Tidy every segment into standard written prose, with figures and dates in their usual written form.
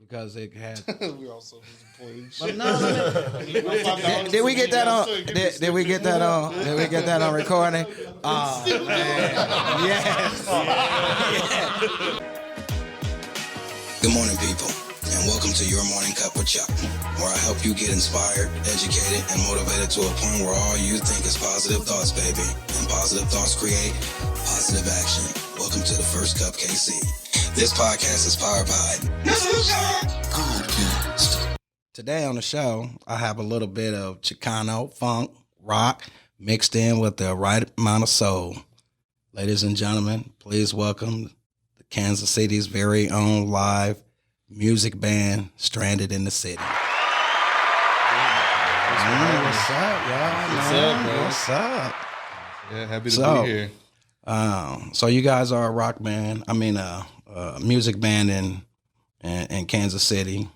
because it had. We all so disappointed. But no, did we get that on? Did we get that on? Did we get that on recording? Oh man, yes. Good morning, people, and welcome to Your Morning Cup with Chuck, where I help you get inspired, educated, and motivated to a point where all you think is positive thoughts, baby, and positive thoughts create positive action. Welcome to the First Cupkc. This podcast is powered by Podcast. Today on the show, I have a little bit of Chicano, funk, rock, mixed in with the right amount of soul. Ladies and gentlemen, please welcome the Kansas City's very own live music band, Stranded in the City. What's up, y'all? What's up, man? What's up? Yeah, happy to be here. So you guys are a rock band. I mean, a music band in Kansas City.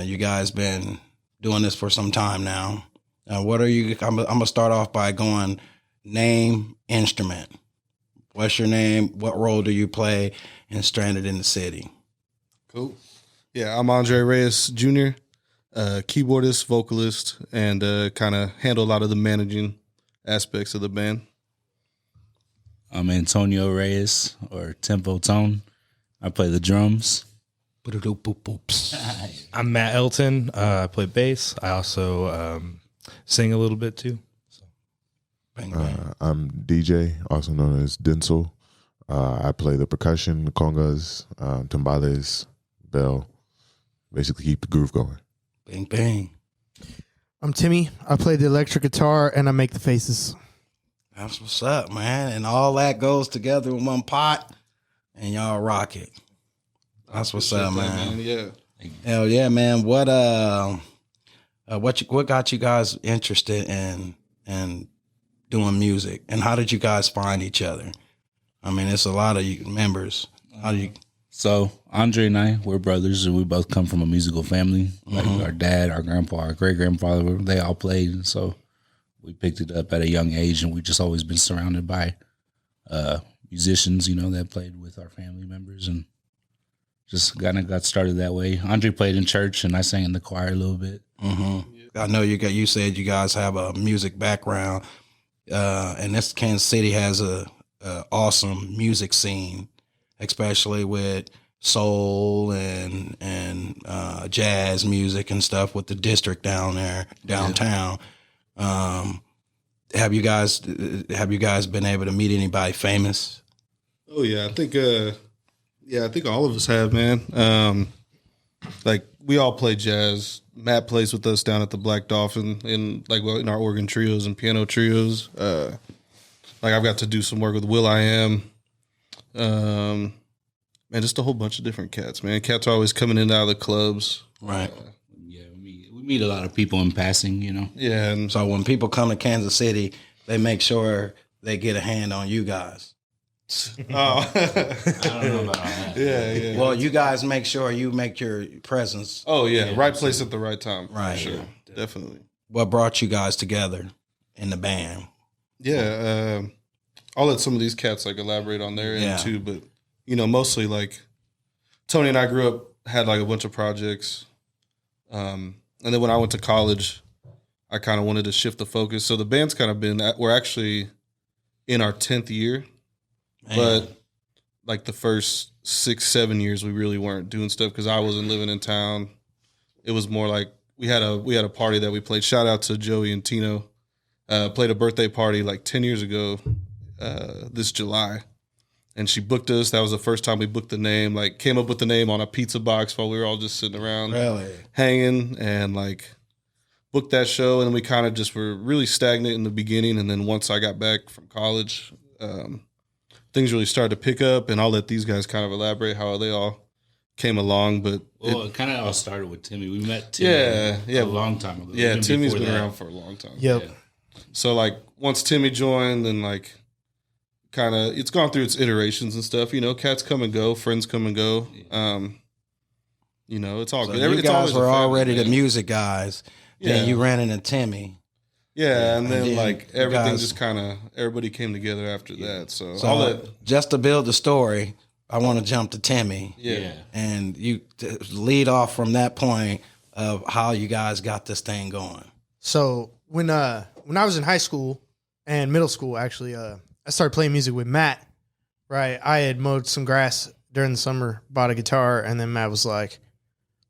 You guys been doing this for some time now. What are you? I'm gonna start off by going name, instrument. What's your name? What role do you play in Stranded in the City? Cool. Yeah, I'm Andre Reyes Jr., keyboardist, vocalist, and kind of handle a lot of the managing aspects of the band. I'm Antonio Reyes, or Tempo Tone. I play the drums. I'm Matt Elton. I play bass. I also sing a little bit too. So. Bang, bang. I'm DJ, also known as Denzel. I play the percussion, the congas, timbales, bell. Basically keep the groove going. Bang, bang. I'm Timmy. I play the electric guitar and I make the faces. That's what's up, man. And all that goes together in one pot, and y'all rock it. That's what's up, man. Yeah. Hell yeah, man. What got you guys interested in doing music, and how did you guys find each other? I mean, it's a lot of you members. How do you? So Andre and I, we're brothers, and we both come from a musical family. Like our dad, our grandpa, our great grandfather, they all played. And so we picked it up at a young age, and we just always been surrounded by musicians, that played with our family members, and just kind of got started that way. Andre played in church, and I sang in the choir a little bit. I know you said you guys have a music background, and this Kansas City has a awesome music scene, especially with soul and jazz music and stuff with the district down there downtown. Have you guys been able to meet anybody famous? Oh yeah, I think all of us have, man. Like we all play jazz. Matt plays with us down at the Black Dolphin in our organ trios and piano trios. Like I've got to do some work with will.i.am. Man, just a whole bunch of different cats, man. Cats are always coming in and out of the clubs. Right. Yeah, we meet a lot of people in passing, Yeah, and So when people come to Kansas City, they make sure they get a hand on you guys. oh, I don't know about all that. yeah. Well, you guys make sure you make your presence. Oh yeah, right place at the right time. Right. For sure, definitely. What brought you guys together in the band? Yeah, I'll let some of these cats elaborate on their end too, but mostly Tony and I grew up, had a bunch of projects, and then when I went to college, I kind of wanted to shift the focus. So the band's kind of we're actually in our 10th year, but the first 6-7 years we really weren't doing stuff because I wasn't living in town. It was more like we had a party that we played. Shout out to Joey and Tino. Played a birthday party 10 years ago this July, and she booked us. That was the first time we booked the name. Came up with the name on a pizza box while we were all just sitting around, Really? hanging, and booked that show. And we kind of just were really stagnant in the beginning, and then once I got back from college, things really started to pick up. And I'll let these guys kind of elaborate how they all came along. But Well, it kind of all started with Timmy. We met Timmy a long time ago. Yeah, Even Timmy's before been that. around for a long time. Yep. Yeah. So once Timmy joined, then kind of it's gone through its iterations and stuff. Cats come and go, friends come and go. It's all So good. you It's guys always a were family, already the man. music guys. Yeah. Then you ran into Timmy. Yeah, and then you everything guys- just kind of everybody came together after that. So, So I'll let just to build the story, I want to jump to Timmy. Yeah. And you lead off from that point of how you guys got this thing going. So when I was in high school and middle school, actually, I started playing music with Matt. Right, I had mowed some grass during the summer, bought a guitar, and then Matt was like,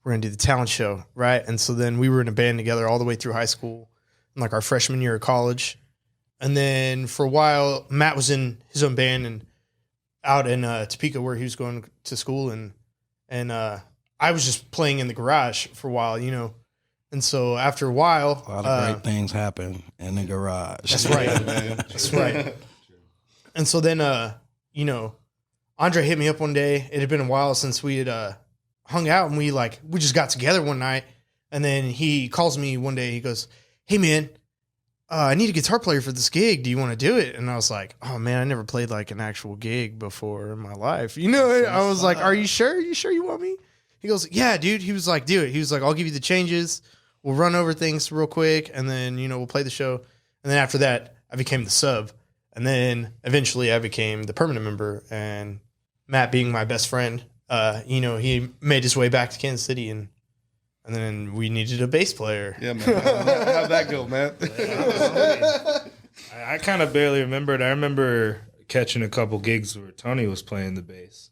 "We're gonna do the talent show." Right, and so then we were in a band together all the way through high school, and like our freshman year of college, and then for a while, Matt was in his own band and out in Topeka where he was going to school, and I was just playing in the garage for a while, you know. And so after a while, A lot of great things happen in the garage. That's right. That's right. And so then, you know, Andre hit me up one day. It had been a while since we had hung out, and we just got together one night. And then he calls me one day. He goes, "Hey man, I need a guitar player for this gig. Do you want to do it?" And I was like, "Oh man, I never played like an actual gig before in my life." You know, I was like, "Are you sure? Are you sure you want me?" He goes, "Yeah, dude." He was like, "Do it." He was like, "I'll give you the changes. We'll run over things real quick, and then, you know, we'll play the show." And then after that, I became the sub. And then eventually I became the permanent member. And Matt, being my best friend, you know, he made his way back to Kansas City, and then we needed a bass player. Yeah, man. How'd that go, man? I kind of barely remembered. I remember catching a couple gigs where Tony was playing the bass.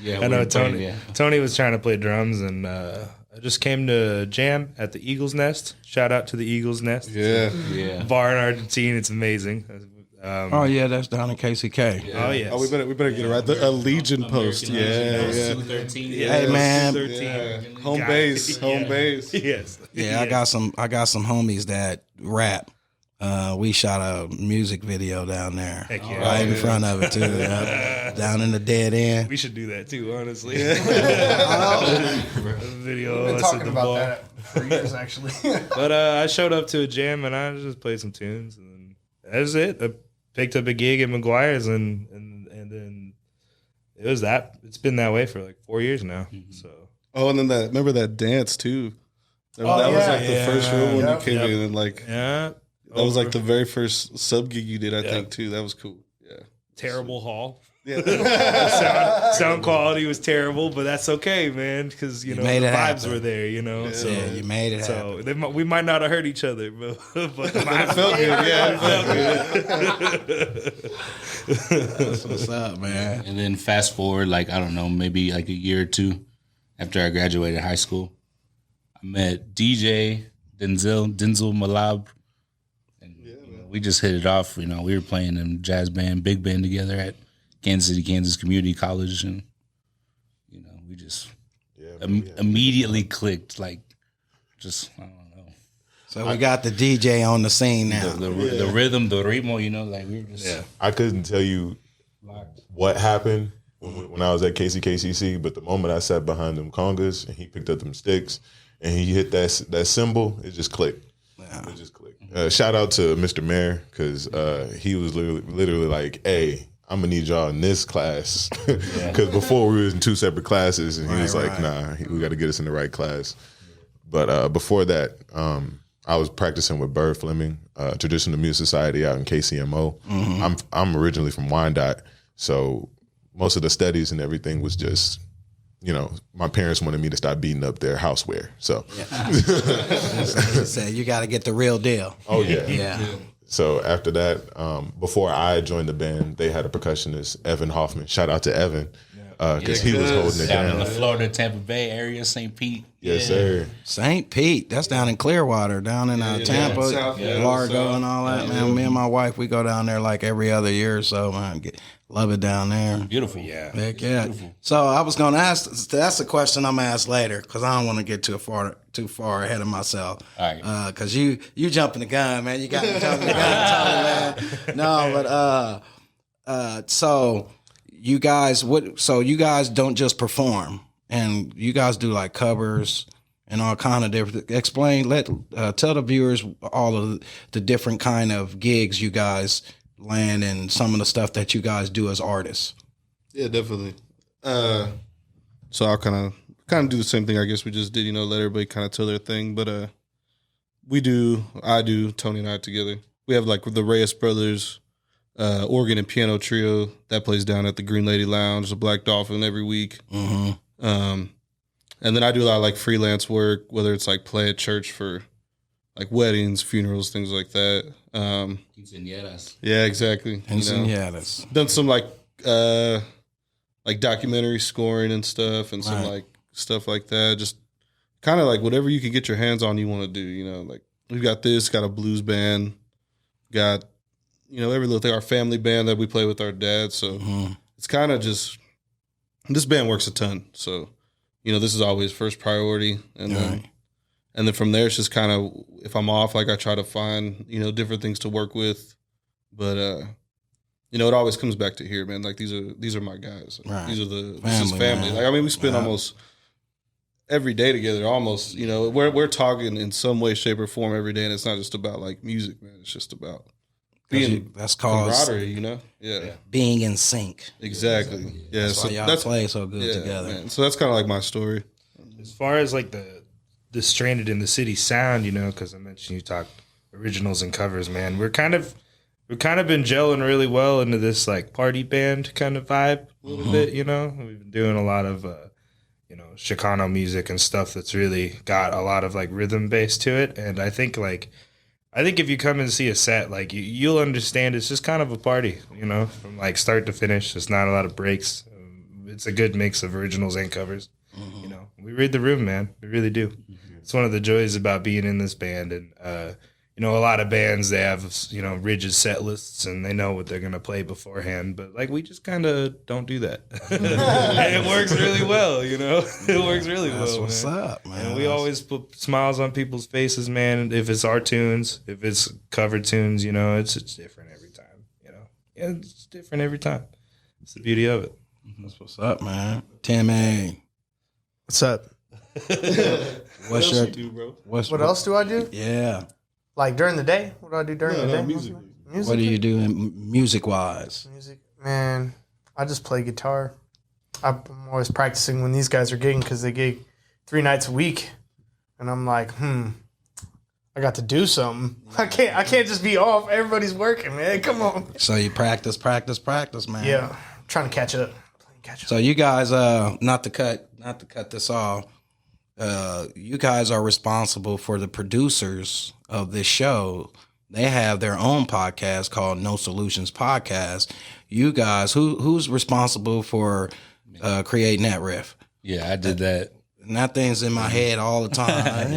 Yeah, I know we were Tony. playing, yeah. Tony was trying to play drums, and I just came to jam at the Eagle's Nest. Shout out to the Eagle's Nest. Yeah. Bar in Argentina. It's amazing. Oh yeah, that's down in KCK. Oh yes. Oh, we better get it right. The Legion post. Yeah. 213. Hey man, 13. Home base. Home base. Yes. yeah, I got some homies that rap. We shot a music video down there, Heck yeah. right in front of it too. Yeah. Down in the dead end. We should do that too, honestly. Video. We've been us at talking the about bar. that for years, actually. But I showed up to a jam and I just played some tunes, and that was it. I picked up a gig at McGuire's, and then it was that. It's been that way for like 4 years now. So Oh, and then remember that dance too? That Oh, was yeah. like the first real one you came Yep. in, and like yeah, that was like the very first sub gig you did, I Yeah. think too. That was cool. Yeah. terrible hall. Yeah. Sound quality was terrible, but that's okay, man, because you know made the it vibes happen. were there. You know, so Yeah, you made it happen. so we might not have hurt each other, but it felt good. Yeah. That's what's up, man. And then fast forward, like, I don't know, maybe like a year or two after I graduated high school, I met DJ Denzel Malab. And you know, we just hit it off. You know, we were playing in jazz band, big band together at Kansas City, Kansas Community College. And, you know, we just immediately clicked, like, just, I don't know. So we got the DJ on the scene now. The rhythm, the ritmo, you know, like we were just I couldn't tell you what happened when I was at KCKCC, but the moment I sat behind them congas and he picked up them sticks and he hit that cymbal, it just clicked. Yeah. It just clicked. Shout out to Mr. Mayor, because he was literally like, "Hey, I'm gonna need y'all in this class," because before we was in two separate classes, and he was like, "Nah, we got to get us in the right class." But before that, I was practicing with Bird Fleming, Traditional Music Society out in KCMO. I'm originally from Wyandotte, so most of the studies and everything was just, you know, my parents wanted me to stop beating up their houseware. So He said you got to get the real deal. oh yeah. Yeah. So after that, before I joined the band, they had a percussionist, Evan Hoffman. Shout out to Evan, because he was holding it down in down. the Florida, Tampa Bay area, St. Pete. Yes, sir. St. Pete, that's down in Clearwater, down in Tampa, South, Largo, South. and all that. Man, me and my wife, we go down there like every other year or so. Man, love it down there. Beautiful. Yeah. Heck yeah. So I was gonna ask. That's a question I'm gonna ask later because I don't want to get too far ahead of myself. All right. Because you jumping the gun, man. You got me jumping the gun, Tony, man. No, but so you guys you guys don't just perform, and you guys do like covers and all kind of different. Explain. Tell the viewers all of the different kind of gigs you guys land and some of the stuff that you guys do as artists. Yeah, definitely. So I'll kind of do the same thing I guess we just did, you know, let everybody kind of tell their thing. But I do, Tony and I together. We have like the Reyes brothers organ and piano trio that plays down at the Green Lady Lounge, the Black Dolphin, every week. And then I do a lot of like freelance work, whether it's like play at church for like weddings, funerals, things like that. Quinceañeras. Yeah, exactly. Quinceañeras. Done some like documentary scoring and stuff, and some like stuff like that. Just kind of like whatever you can get your hands on, you want to do. You know, like we've got a blues band, got every little thing. Our family band that we play with our dad. So it's kind of just this band works a ton. So this is always first priority, and then from there it's just kind of if I'm off, like I try to find different things to work with, but it always comes back to here, man. Like these are my guys. Right. This is family. Man. Like I mean, we spend almost every day together. Almost, we're talking in some way, shape, or form every day, and it's not just about like music, man. It's just about being that's called camaraderie. Yeah, being in sync. Exactly. Yeah, that's why y'all play so good together. Man. So that's kind of like my story. As far as like the Stranded in the City sound, because I mentioned you talk originals and covers, man. We've kind of been gelling really well into this like party band kind of vibe a little bit. We've been doing a lot of Chicano music and stuff that's really got a lot of like rhythm bass to it, and I think if you come and see a set, like you'll understand it's just kind of a party, from like start to finish. There's not a lot of breaks. It's a good mix of originals and covers. We read the room, man. We really do. It's one of the joys about being in this band, and a lot of bands, they have rigid set lists and they know what they're gonna play beforehand. But like we just kind of don't do that, and it works really well. It works really well. That's what's up, man. And we always put smiles on people's faces, man. If it's our tunes, if it's covered tunes, it's different every time. It's different every time. It's the beauty of it. That's what's up, man. Timmy, What's up? what's your do, bro? What else do I do? Yeah. Like during the day? What do I do during the day? Musically. What do you do music wise? Music, man. I just play guitar. I'm always practicing when these guys are gigging because they gig 3 nights a week, and I'm like, I got to do something. I can't just be off. Everybody's working, man. Come on. So you practice, man. Yeah, I'm trying to catch up. So you guys, not to cut this off, you guys are responsible for the producers of this show. They have their own podcast called No Solutions Podcast. You guys, who's responsible for creating that riff? Yeah, I did that. And that thing's in my head all the time.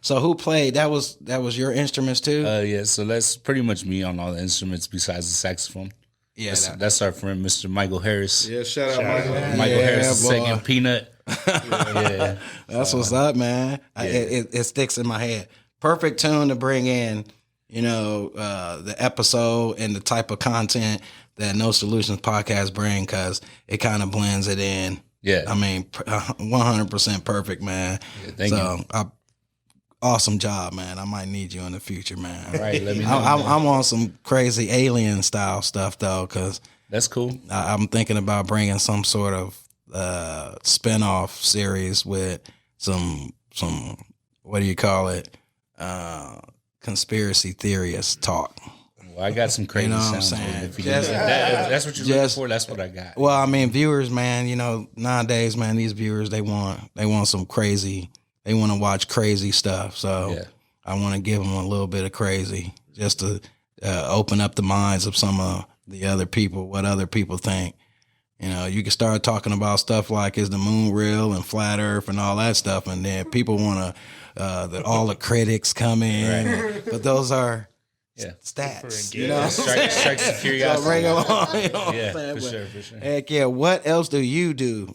So who played? That was your instruments too? Yeah, so that's pretty much me on all the instruments besides the saxophone. Yeah, that's our friend, Mr. Michael Harris. Yeah, shout out Michael. Michael Harris, boy. second peanut. Yeah, that's what's up, man. It sticks in my head. Perfect tune to bring in, the episode and the type of content that No Solutions Podcast bring, because it kind of blends it in. Yeah, I mean, 100% perfect, man. Yeah, thank you. Awesome job, man. I might need you in the future, man. All right, let me know. I'm on some crazy alien style stuff though, because that's cool. I'm thinking about bringing some sort of spinoff series with some what do you call it? Conspiracy theorist talk. Well, I got some crazy sounds. If that's what you're looking for, that's what I got. Well, I mean, viewers, man. Nowadays, man, these viewers they want some crazy. They want to watch crazy stuff, so I want to give them a little bit of crazy, just to open up the minds of some of the other people, what other people think. You can start talking about stuff like, is the moon real and flat earth and all that stuff, and then people want to, all the critics come in, right. But those are stats. Strikes the curiosity. So bring them on. For sure. Heck yeah. What else do you do?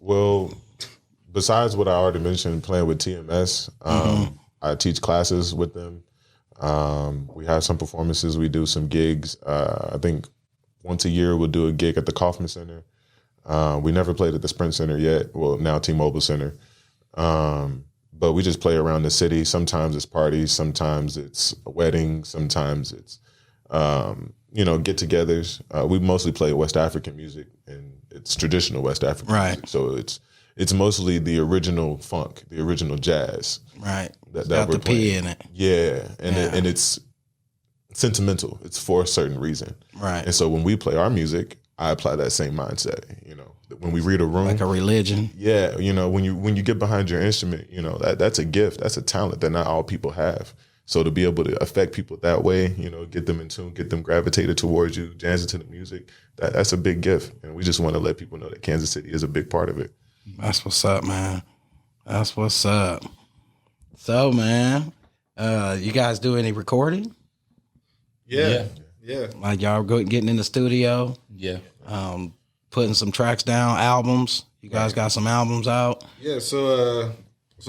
Well, besides what I already mentioned, playing with TMS, I teach classes with them. We have some performances. We do some gigs. I think once a year we'll do a gig at the Kauffman Center. We never played at the Sprint Center yet. Well, now T-Mobile Center. But we just play around the city. Sometimes it's parties. Sometimes it's a wedding. Sometimes it's, get-togethers. We mostly play West African music, and it's traditional West African music. So it's mostly the original funk, the original jazz. Right. That Got we're the P playing. in it. Yeah, and it's sentimental. It's for a certain reason. Right. And so when we play our music, I apply that same mindset. You know, when we read a room, Like a religion. yeah, you know, when you get behind your instrument, you know, that's a gift, that's a talent that not all people have. So to be able to affect people that way, you know, get them in tune, get them gravitated towards you, dancing to the music, that's a big gift. And we just want to let people know that Kansas City is a big part of it. That's what's up, man. That's what's up. So, man, you guys do any recording? Yeah. Like y'all getting in the studio, Yeah. putting some tracks down, albums? You guys got some albums out? Yeah, so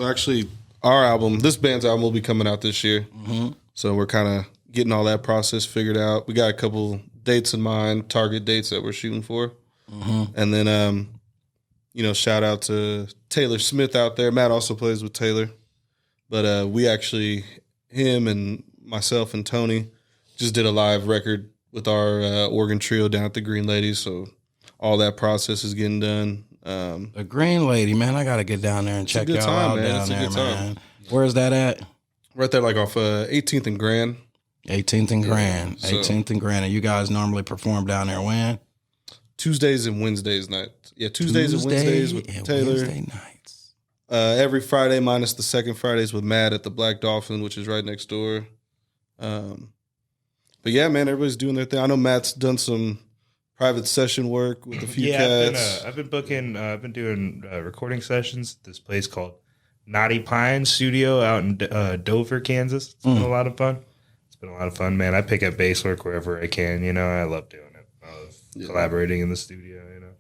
actually, our album, this band's album, will be coming out this year. Mm-hmm. So we're kind of getting all that process figured out. We got a couple dates in mind, target dates that we're shooting for. Mm-hmm. And then, you know, shout out to Taylor Smith out there. Matt also plays with Taylor. But we actually, him and myself and Tony, just did a live record with our organ trio down at the Green Ladies. So all that process is getting done. The Green Lady, man, I got to get down there and check y'all out down there, man. Where's that at? Right there, like off 18th and Grand. 18th and Grand. So- 18th and Grand. And you guys normally perform down there when? Tuesdays and Wednesdays night. Yeah, Tuesdays and Wednesdays with and Taylor. Wednesday nights. Every Friday minus the second Fridays with Matt at the Black Dolphin, which is right next door. But yeah, man, everybody's doing their thing. I know Matt's done some private session work with a few cats. I've been booking. I've been doing recording sessions at this place called Knotty Pine Studio out in Dover, Kansas. It's been a lot of fun. It's been a lot of fun, man. I pick up bass work wherever I can. You know, I love doing it. I love collaborating in the studio. You know,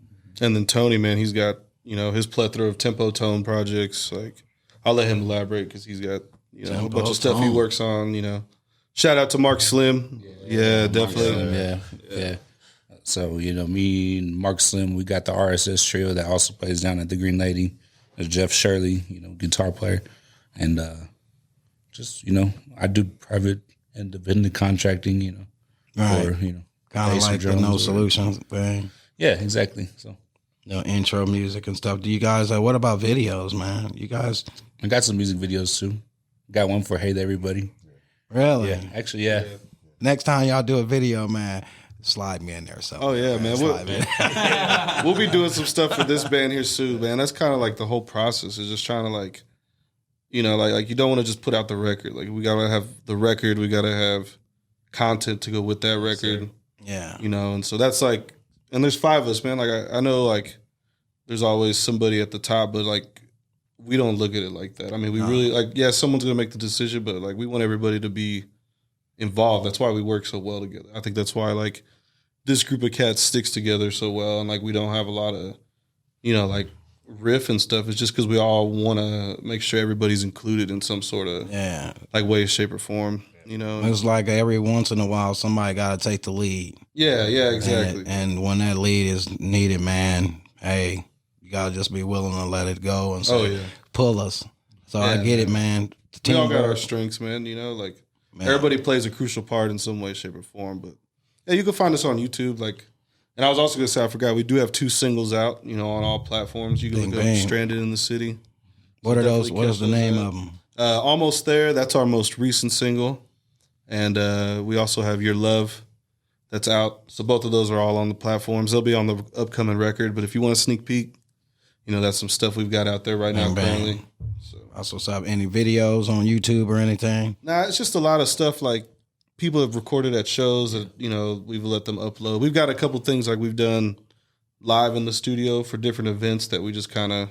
And then Tony, man, he's got, you know, his plethora of tempo tone projects. Like, I'll let him elaborate because he's got, you know, a bunch of stuff he works on. You know, shout out to Mark Slim. Yeah, definitely. Yeah. So, you know, me and Mark Slim, we got the RSS trio that also plays down at the Green Lady. There's Jeff Shirley, you know, guitar player. And just, you know, I do private independent contracting, you know. Right. Or, you know. Kind of bass or like the drums No or- Solutions thing. Yeah, exactly. So You know, intro music and stuff. Do you guys, what about videos, man? You guys, I got some music videos too. Got one for Hey There Everybody. really? Yeah, actually, yeah. Next time y'all do a video, man, slide me in there. So, Oh, yeah, man. Slide me in. We'll be doing some stuff for this band here soon, man. That's kind of like the whole process is just trying to like, you know, like you don't want to just put out the record. Like we gotta have the record, we gotta have content to go with that record. Yeah. You know, and so that's like, and there's five of us, man. Like I know, like there's always somebody at the top, but like we don't look at it like that. I mean, we really like, yeah, someone's gonna make the decision, but like we want everybody to be involved. That's why we work so well together. I think that's why like this group of cats sticks together so well, and like we don't have a lot of, you know, like riff and stuff. It's just because we all want to make sure everybody's included in some sort of like way, shape, or form. You know, It's like every once in a while somebody got to take the lead. yeah, exactly. And when that lead is needed, man, hey, you got to just be willing to let it go and say, Oh, yeah. pull us. So I get it, man. We all got our Teamwork. strengths, man. You know, like everybody plays a crucial part in some way, shape, or form. But yeah, you can find us on YouTube. Like, and I was also gonna say, I forgot, we do have 2 singles out. You know, on all platforms. You can Bing, look up bang. "Stranded in the City." What are those? definitely What is the catch those name out. of them? Almost There. That's our most recent single, and we also have "Your Love." That's out. So both of those are all on the platforms. They'll be on the upcoming record. But if you want a sneak peek, you know, that's some stuff we've got out there right now Bang, bang. currently. So. Also, have any videos on YouTube or anything? Nah, it's just a lot of stuff like people have recorded at shows that, you know, we've let them upload. We've got a couple things like we've done live in the studio for different events that we just kind of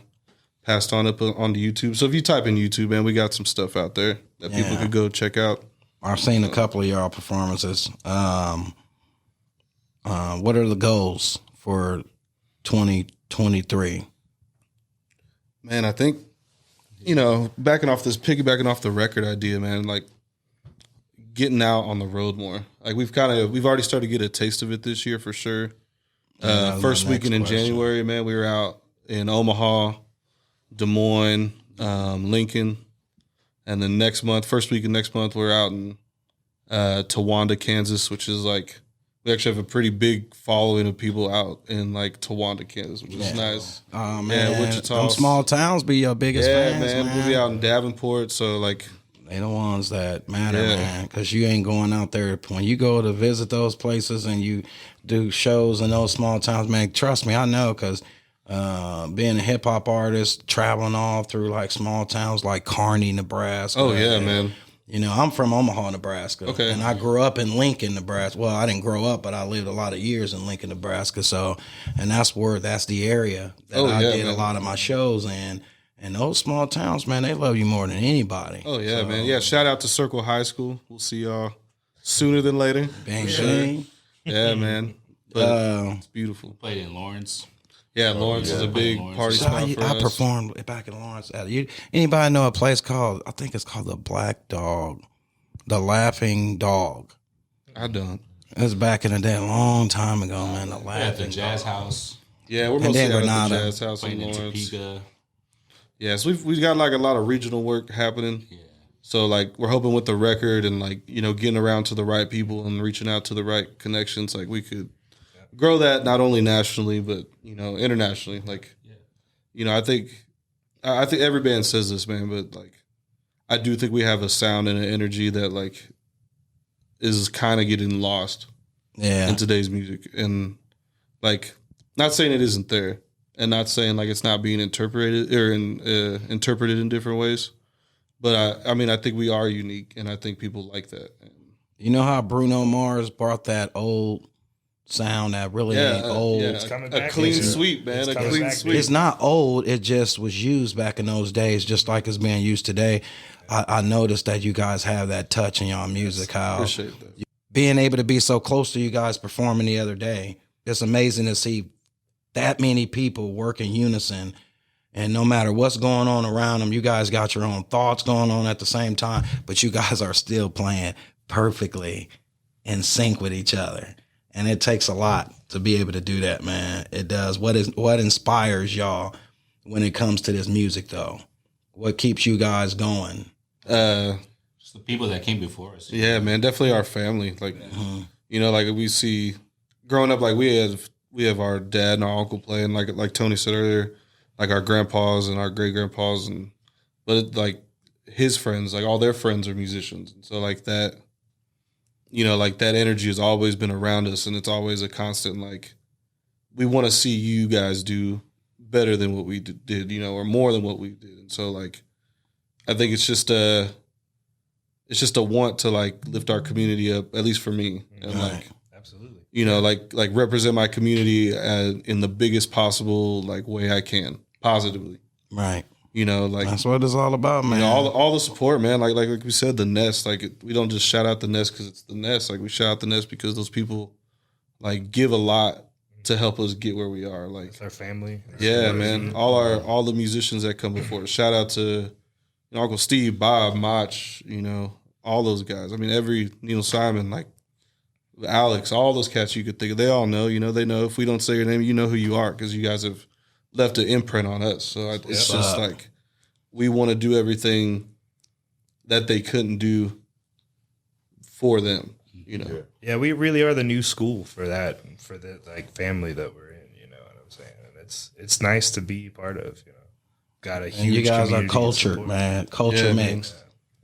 passed on up onto YouTube. So if you type in YouTube, man, we got some stuff out there that people could go check out. I've seen a couple of y'all performances. What are the goals for 2023? Man, I think, you know, piggybacking off the record idea, man, like getting out on the road more. Like we've already started to get a taste of it this year for sure. that was First my weekend in next question. January, man, we were out in Omaha, Des Moines, Lincoln, and then first weekend next month, we're out in Towanda, Kansas, which is like we actually have a pretty big following of people out in like Towanda, Kansas, which is nice. Oh man, Wichita. Them small towns be your biggest fans, man. We'll be out in Davenport, so like they the ones that matter, man. Because you ain't going out there. When you go to visit those places and you do shows in those small towns, man, trust me, I know. Because being a hip hop artist, traveling all through like small towns like Kearney, Nebraska. Oh yeah, man. You know, I'm from Omaha, Nebraska. Okay. And I grew up in Lincoln, Nebraska. Well, I didn't grow up, but I lived a lot of years in Lincoln, Nebraska. So, and that's the area that I did a lot of my shows in. And those small towns, man, they love you more than anybody. Oh, yeah, man. Yeah, shout out to Circle High School. We'll see y'all sooner than later. Bang, bang. Yeah, man. But it's beautiful. Played in Lawrence. Yeah, Lawrence is a big party spot for us. I performed back in Lawrence. Anybody know a place called, I think it's called the Black Dog, the Laughing Dog? I don't. It was back in the day, a long time ago, man. The Laughing At the Jazz House. Yeah, we're mostly at the Granada. Jazz House in Played in Lawrence. Topeka. Yeah, so we've got like a lot of regional work happening. Yeah. So like we're hoping with the record and like, you know, getting around to the right people and reaching out to the right connections, like we could grow that not only nationally but, you know, internationally. Like, you know, I think every band says this, man, but like I do think we have a sound and an energy that like is kind of getting lost in today's music. And like, not saying it isn't there. And not saying like it's not being interpreted or interpreted in different ways, but I mean I think we are unique, and I think people like that. You know how Bruno Mars brought that old sound that really ain't old. It's coming back. A clean sweep, man. A clean sweep. It's not old. It just was used back in those days, just like it's being used today. I noticed that you guys have that touch in y'all music. How Appreciate that. Being able to be so close to you guys performing the other day, it's amazing to see that many people work in unison, and no matter what's going on around them, you guys got your own thoughts going on at the same time, but you guys are still playing perfectly in sync with each other. And it takes a lot to be able to do that, man. It does. What inspires y'all when it comes to this music, though? What keeps you guys going? Just the people that came before us. Yeah, man, definitely our family. Like, you know, like we see growing up, like we have our dad and our uncle playing, like Tony said earlier, like our grandpas and our great grandpas, but like his friends, like all their friends are musicians, and so like that, you know, like that energy has always been around us, and it's always a constant. Like we want to see you guys do better than what we did, you know, or more than what we did, and so like I think it's just a want to like lift our community up, at least for me, and like. Absolutely. You know, like represent my community in the biggest possible like way I can, positively. Right. You know, like that's what it's all about, man. You know, all the support, man. Like we said, the Nest. Like we don't just shout out the Nest because it's the Nest. Like we shout out the Nest because those people like give a lot to help us get where we are. Like it's our family. Yeah, man. All the musicians that come before us. Shout out to Uncle Steve, Bob, Mach. You know, all those guys. I mean, Neil Simon, like. Alex, all those cats you could think of, they all know, you know, they know if we don't say your name, you know who you are because you guys have left an imprint on us. So it's just like we want to do everything that they couldn't do for them, you know. Yeah, we really are the new school for that, for the like family that we're in, you know what I'm saying? And it's nice to be part of, you know. Got a huge and you guys are community cultured, man. Culture mix.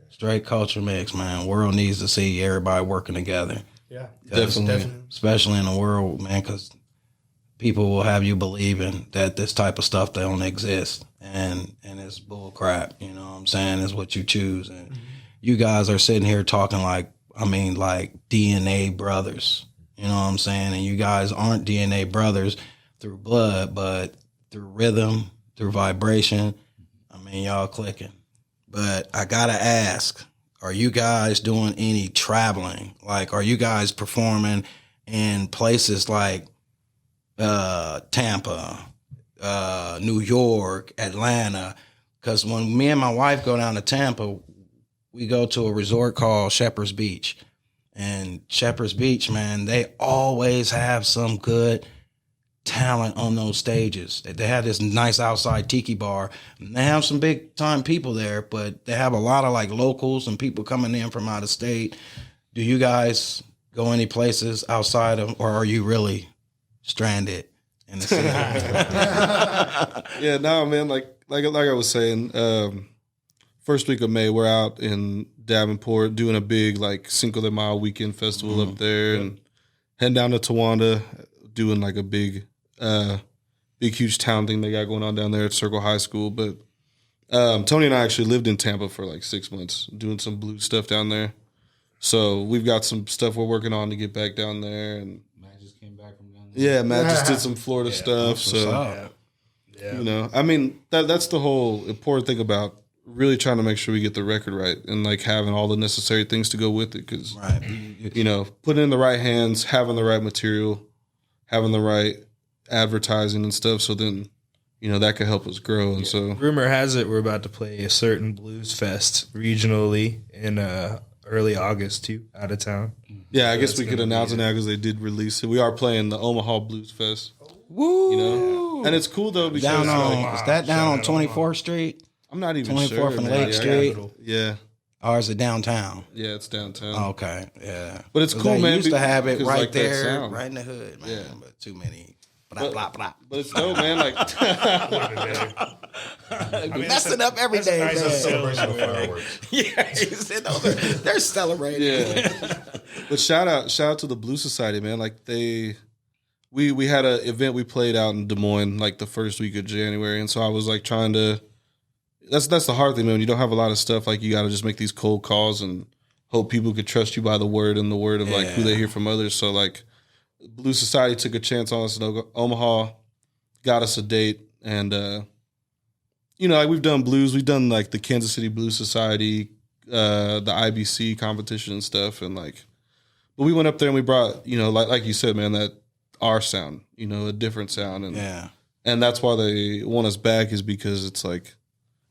Straight culture mix, man. World needs to see everybody working together. Yeah, definitely. Especially in the world, man, because people will have you believing that this type of stuff don't exist, and it's bull crap. You know what I'm saying? It's what you choose, and you guys are sitting here talking like DNA brothers. You know what I'm saying? And you guys aren't DNA brothers through blood, but through rhythm, through vibration. I mean, y'all clicking. But I gotta ask. Are you guys doing any traveling? Like, are you guys performing in places like Tampa, New York, Atlanta? Because when me and my wife go down to Tampa, we go to a resort called Shepherd's Beach. And Shepherd's Beach, man, they always have some good talent on those stages. They have this nice outside tiki bar. And they have some big time people there, but they have a lot of like locals and people coming in from out of state. Do you guys go any places outside of, or are you really stranded in the city? Yeah, no, man. Like I was saying, first week of May, we're out in Davenport doing a big like Cinco de Mayo weekend festival up there, and heading down to Towanda, doing like a big huge town thing they got going on down there at Circle High School. But Tony and I actually lived in Tampa for like 6 months, doing some blues stuff down there. So we've got some stuff we're working on to get back down there, and Matt just came back from down there. yeah, Matt just did some Florida stuff. So you know, I mean, that's the whole important thing about really trying to make sure we get the record right, and like having all the necessary things to go with it. Because you know, putting it in the right hands, having the right material, having the right advertising and stuff. So then, you know, that could help us grow. And so, rumor has it we're about to play a certain blues fest regionally in early August too, out of town. Yeah, I guess we could announce it now because they did release it. We are playing the Omaha Blues Fest. Woo! You know, and it's cool though because Down on, like, is that down on 24th Street? I'm not even 24th sure. and man. Lake Street? Yeah, Or is it downtown? yeah, it's downtown. Oh, okay, yeah. But it's 'Cause cool, they man, used to have it because, right like, that there, sound. right in the hood, man. Yeah. But too many. Blah, blah, blah. But it's dope, man. Like, Messing up every day, nice man. celebration of Fireworks. Yeah, he said, no, they're celebrating. yeah. But shout out to the Blue Society, man. Like we had an event we played out in Des Moines like the first week of January, and so I was like trying to. That's the hard thing, man. When you don't have a lot of stuff, like you got to just make these cold calls and hope people could trust you by the word and the word of like who they hear from others. So like, Blue Society took a chance on us in Omaha, got us a date, and you know, like we've done blues, we've done like the Kansas City Blues Society, the IBC competition and stuff, and like, but we went up there and we brought, you know, like you said, man, that our sound, you know, a different sound, and that's why they want us back is because it's like,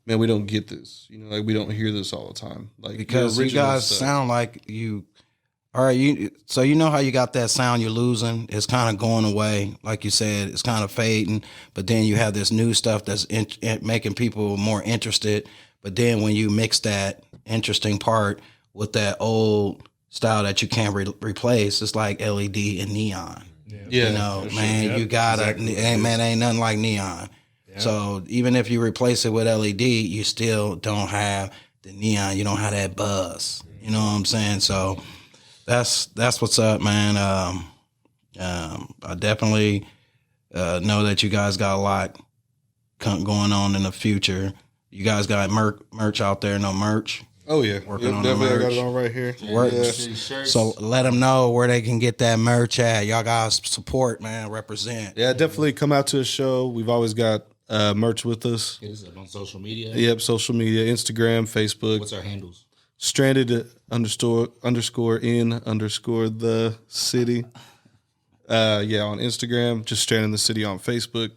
man, we don't get this, you know, like we don't hear this all the time, like Because you guys sound like you. All right, so you know how you got that sound you're losing? It's kind of going away. Like you said, it's kind of fading. But then you have this new stuff that's making people more interested. But then when you mix that interesting part with that old style that you can't replace, it's like LED and neon. Yeah, you know, man, you gotta, ain't nothing like neon. Yeah. So even if you replace it with LED, you still don't have the neon. You don't have that buzz. You know what I'm saying? So that's what's up, man. I definitely know that you guys got a lot going on in the future. You guys got merch out there? No merch? Oh yeah, Working on the definitely. I got merch. it on right here. Yeah. So let them know where they can get that merch at. Y'all guys support, man. Represent. Yeah, definitely come out to a show. We've always got merch with us. Hit us up on social media. Yep, social media, Instagram, Facebook. What's our handles? Stranded _in _ the city. Yeah, on Instagram, just Stranded the City on Facebook.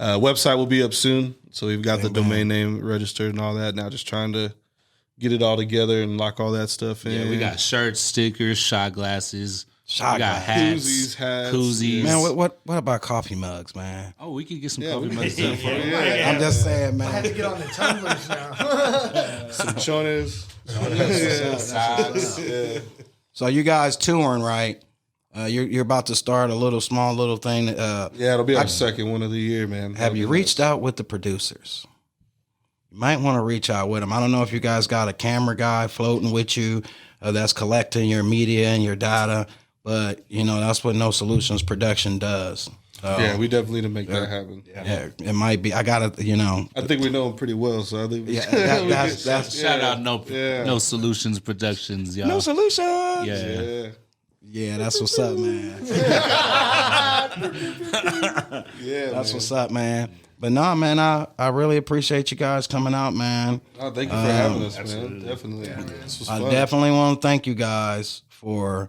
Website will be up soon, so we've got the domain name registered and all that. Now just trying to get it all together and lock all that stuff in. Yeah, we got shirts, stickers, shot glasses. We got hats, koozies. Man, what about coffee mugs, man? Oh, we could get some coffee mugs done for you. I'm just saying, man. I had to get on the tumblers now. some chones. So you guys touring, right? You're about to start a small little thing. Yeah, it'll be our second one of the year, man. Have you reached out with the producers? You might want to reach out with them. I don't know if you guys got a camera guy floating with you that's collecting your media and your data, but you know that's what No Solutions Production does. So, yeah, we definitely need to make that happen. Yeah, it might be. I gotta, you know. I think we know him pretty well, so I think. That's Shout out No Solutions Productions, y'all. No Solutions. Yeah. Yeah, that's what's up, man. Yeah, that's what's up, man. But nah, man, I really appreciate you guys coming out, man. Oh, thank you for having us, man. Definitely. Yeah, this was I fun. definitely want to thank you guys for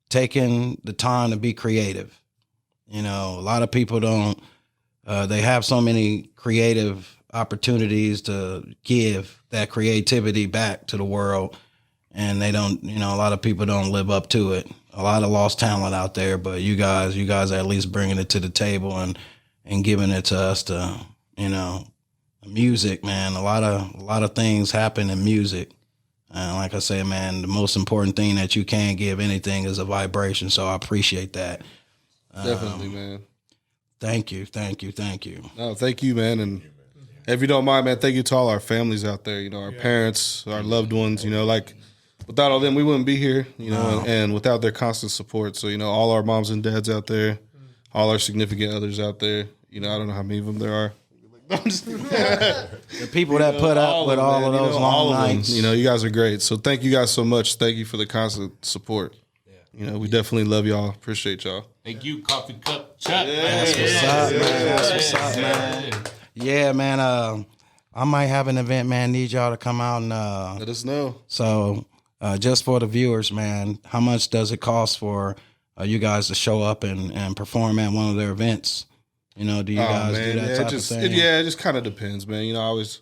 taking the time to be creative. You know, a lot of people don't, they have so many creative opportunities to give that creativity back to the world. And they don't, you know, a lot of people don't live up to it. A lot of lost talent out there, but you guys are at least bringing it to the table and giving it to us to, you know, music, man. A lot of things happen in music. And like I say, man, the most important thing that you can give anything is a vibration. So I appreciate that. Definitely, man. Thank you. No, thank you, man. And if you don't mind, man, thank you to all our families out there. You know, our parents, our loved ones. You know, like without all them, we wouldn't be here. You know, and without their constant support. So you know, all our moms and dads out there, all our significant others out there. You know, I don't know how many of them there are. The people that put up with all of those long nights. You know, you guys are great. So thank you guys so much. Thank you for the constant support. You know, we definitely love y'all. Appreciate y'all. Thank you, Coffee Cup Chuck. That's what's up, man. That's what's up, man. Yeah, man. I might have an event, man. Need y'all to come out and Let us know. So, just for the viewers, man, how much does it cost for you guys to show up and perform at one of their events? You know, do you guys do that type of thing? It just kind of depends, man. You know, I always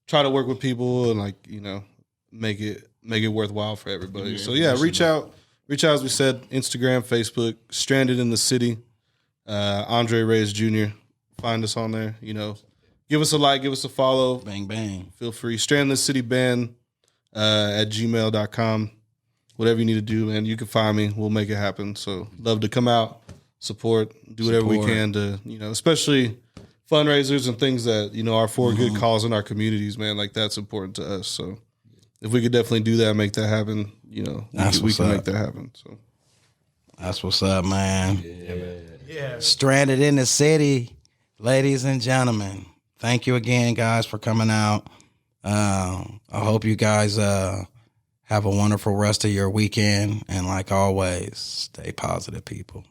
try to work with people and like, you know, make it worthwhile for everybody. So yeah, reach out as we said, Instagram, Facebook, Stranded in the City, Andre Reyes Jr. Find us on there. You know, give us a like, give us a follow. Bang bang. Feel free. Stranded in the City Band at gmail.com. Whatever you need to do, man, you can find me. We'll make it happen. So love to come out, support, do whatever we can to, you know, especially fundraisers and things that, you know, are for good cause in our communities, man. Like that's important to us. So if we could definitely do that, make that happen, you know, we can make that happen. So that's what's up, man. Yeah. Stranded in the City, ladies and gentlemen. Thank you again, guys, for coming out. I hope you guys have a wonderful rest of your weekend. And like always, stay positive, people.